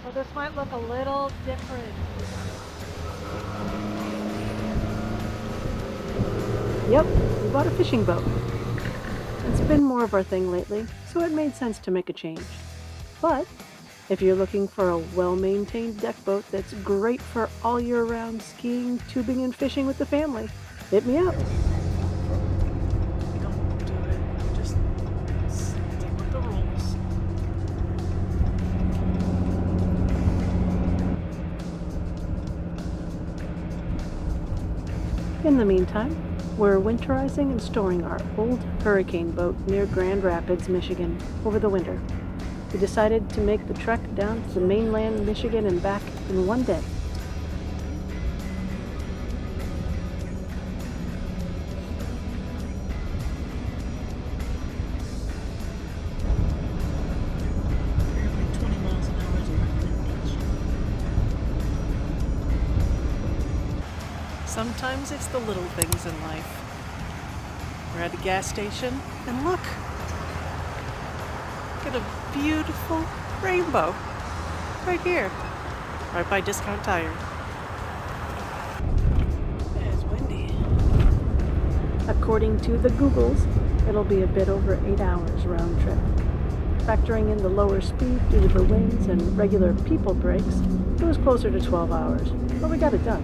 So this might look a little different. Yep, we bought a fishing boat. It's been more of our thing lately, so it made sense to make a change. But if you're looking for a well-maintained deck boat that's great for all year round skiing, tubing, and fishing with the family, hit me up. Don't do it. Just stick with the rules. In the meantime, we're winterizing and storing our old hurricane boat near Grand Rapids, Michigan, over the winter. We decided to make the trek down to the mainland Michigan and back in one day. Apparently 20 miles an hour is a recommendation. Sometimes it's the little things in life. We're at a gas station, and look! Look at a beautiful rainbow right here, right by Discount Tire. It's windy. According to the Googles, it'll be a bit over 8 hours round trip. Factoring in the lower speed due to the winds and regular people breaks, it was closer to 12 hours, but we got it done.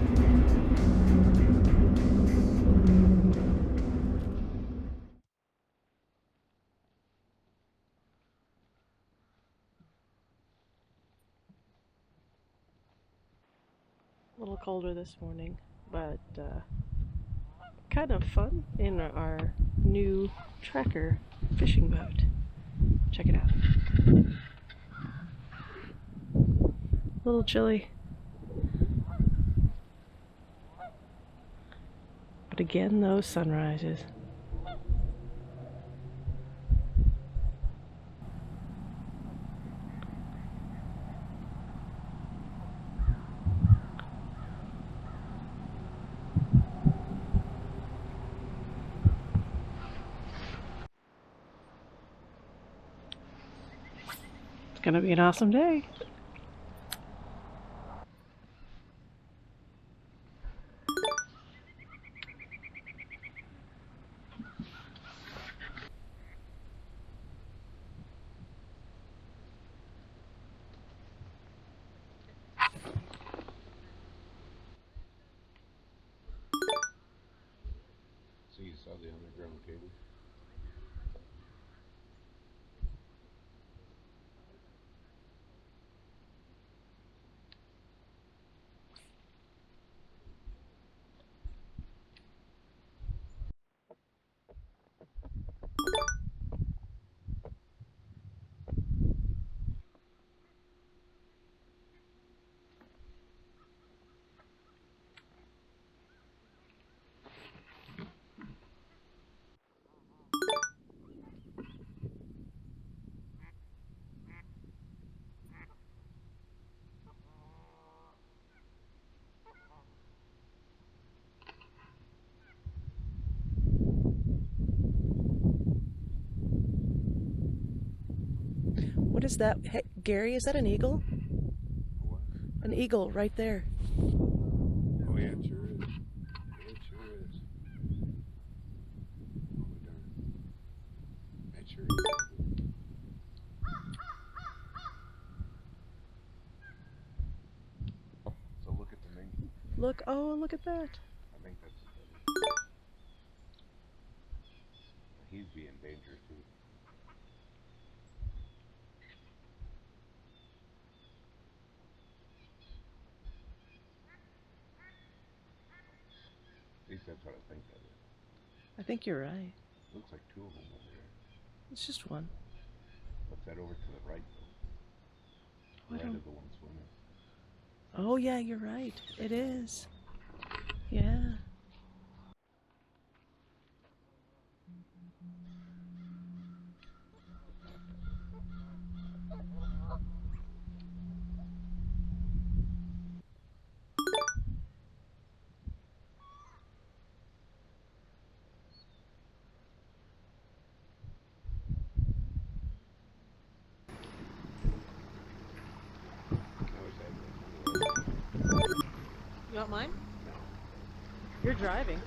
A little colder this morning, but kind of fun in our new tracker fishing boat. Check it out. A little chilly. But again, those sunrises. It's gonna be an awesome day. So you saw the underground cable? What is that? Hey, Gary, is that an eagle? What? An eagle right there. Oh yeah, it sure is. It sure is. Oh darn. It sure is. So look at the mink. Look, oh, look at that. I think that's a buddy. He'd be in danger too. At least that's what I think that is. I think you're right. Looks like two of them over there. It's just one. What's that over to the right though? I Right don't... of the one swimming. Oh yeah, you're right. It is. Yeah. You want mine? You're driving.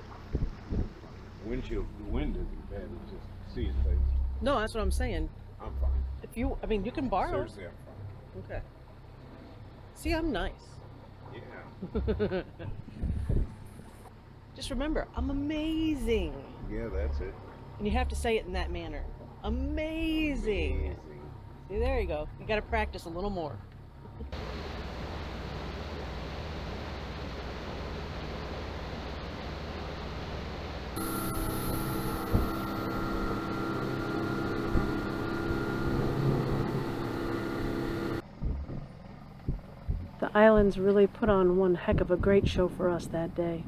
The wind isn't bad. It's just seeing things. No, that's what I'm saying. I'm fine. If you, I mean, you can borrow. Seriously, I'm fine. Okay. See, I'm nice. Yeah. Just remember, I'm amazing. Yeah, that's it. And you have to say it in that manner. Amazing. See, there you go. You got to practice a little more. The islands really put on one heck of a great show for us that day.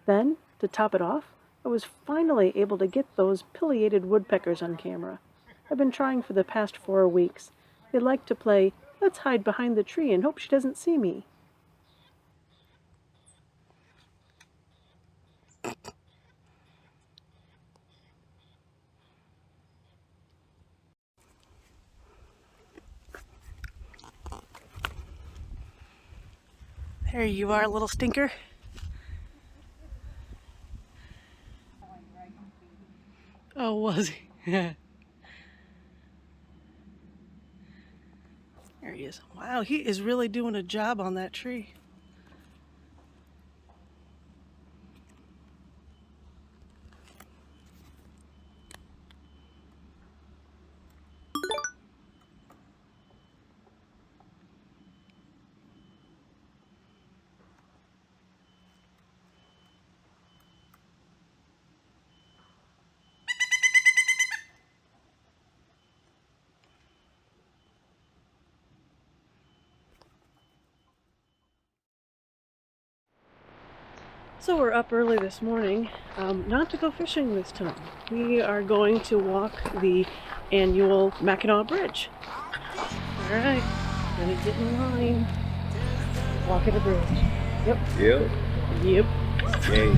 Then, to top it off, I was finally able to get those pileated woodpeckers on camera. I've been trying for the past 4 weeks. They like to play, let's hide behind the tree and hope she doesn't see me. There you are, little stinker. Oh, was he? There he is. Wow, he is really doing a job on that tree. So we're up early this morning, not to go fishing this time. We are going to walk the annual Mackinac Bridge. Alright, gonna get in line. Walking the bridge. Yep. Yep. Yep. Yay.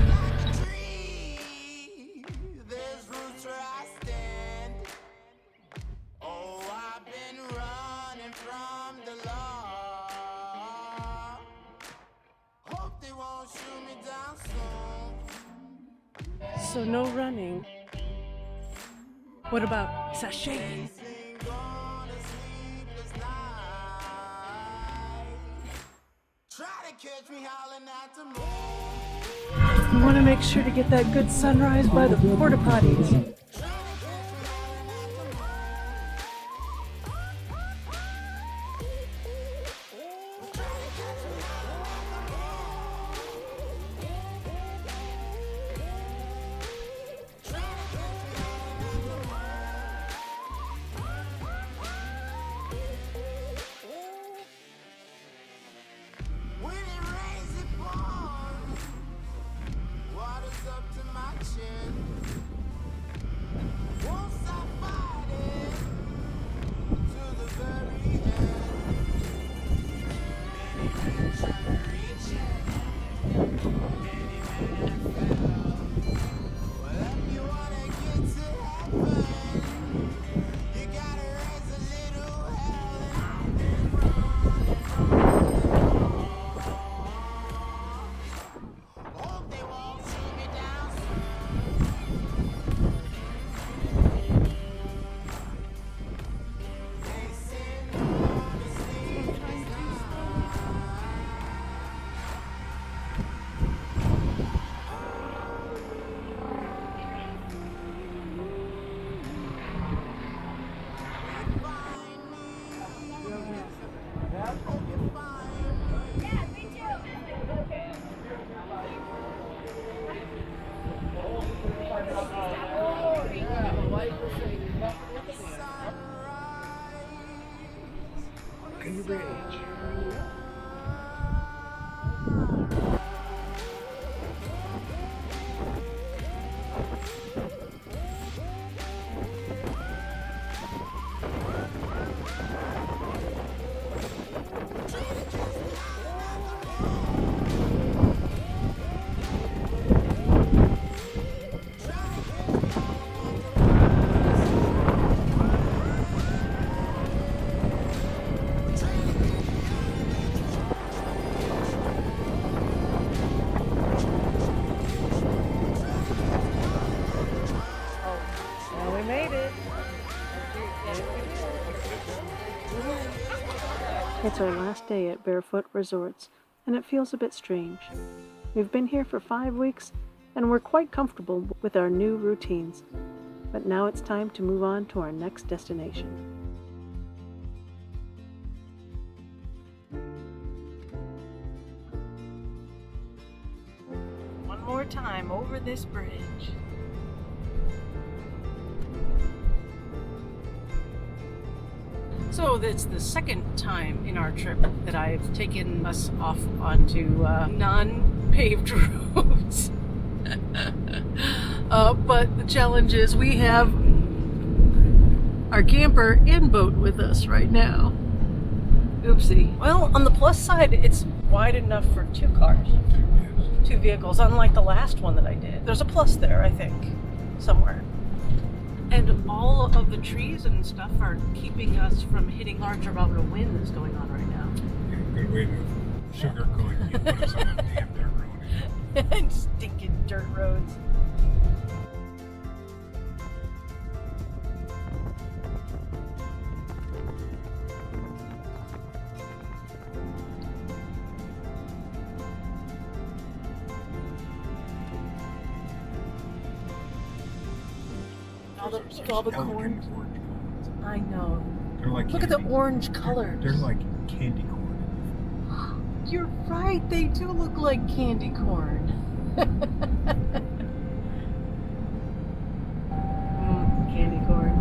So no running. What about sashaying? You want to make sure to get that good sunrise by the porta potties. It's our last day at Barefoot Resorts, and it feels a bit strange. We've been here for 5 weeks, and we're quite comfortable with our new routines. But now it's time to move on to our next destination. One more time over this bridge. So that's the second time in our trip that I've taken us off onto non-paved roads. But the challenge is we have our camper and boat with us right now. Oopsie. Well, on the plus side, it's wide enough for 2 cars. 2 vehicles, unlike the last one that I did. There's a plus there, I think, somewhere. And all of the trees and stuff are keeping us from hitting larger amount of wind that's going on right now. Yeah, good way to sugarcoat and put us on a damn dirt road. And stinking dirt roads. All the corn. I know. They're like Look at the orange colors. They're like candy corn. You're right. They do look like candy corn. Candy corn.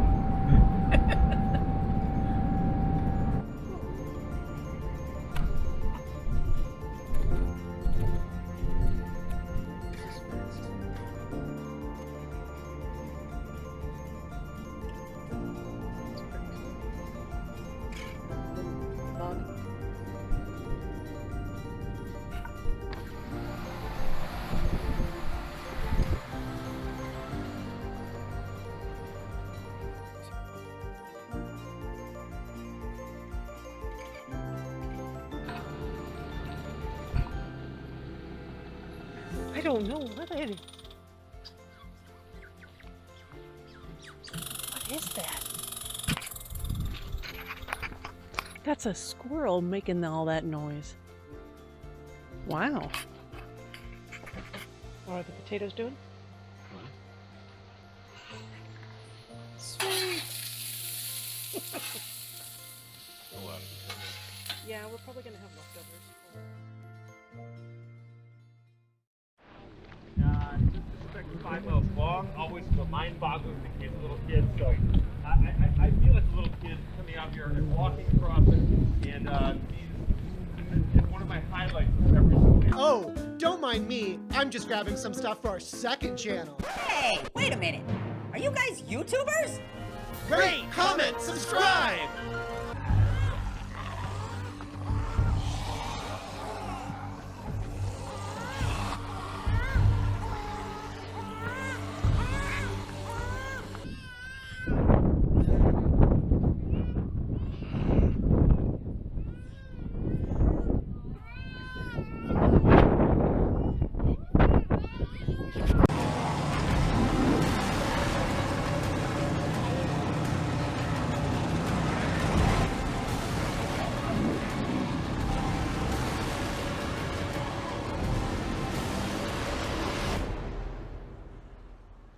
I don't know what it is. What is that? That's a squirrel making all that noise. Wow. What are the potatoes doing? Sweet. Yeah, we're probably gonna have leftovers. It's 5 miles long, always mind-boggling to kids, little kids. So I feel like a little kid coming out here and walking across it, and it's one of my highlights of every single day. Oh, don't mind me. I'm just grabbing some stuff for our second channel. Hey, wait a minute. Are you guys YouTubers? Rate, comment, subscribe!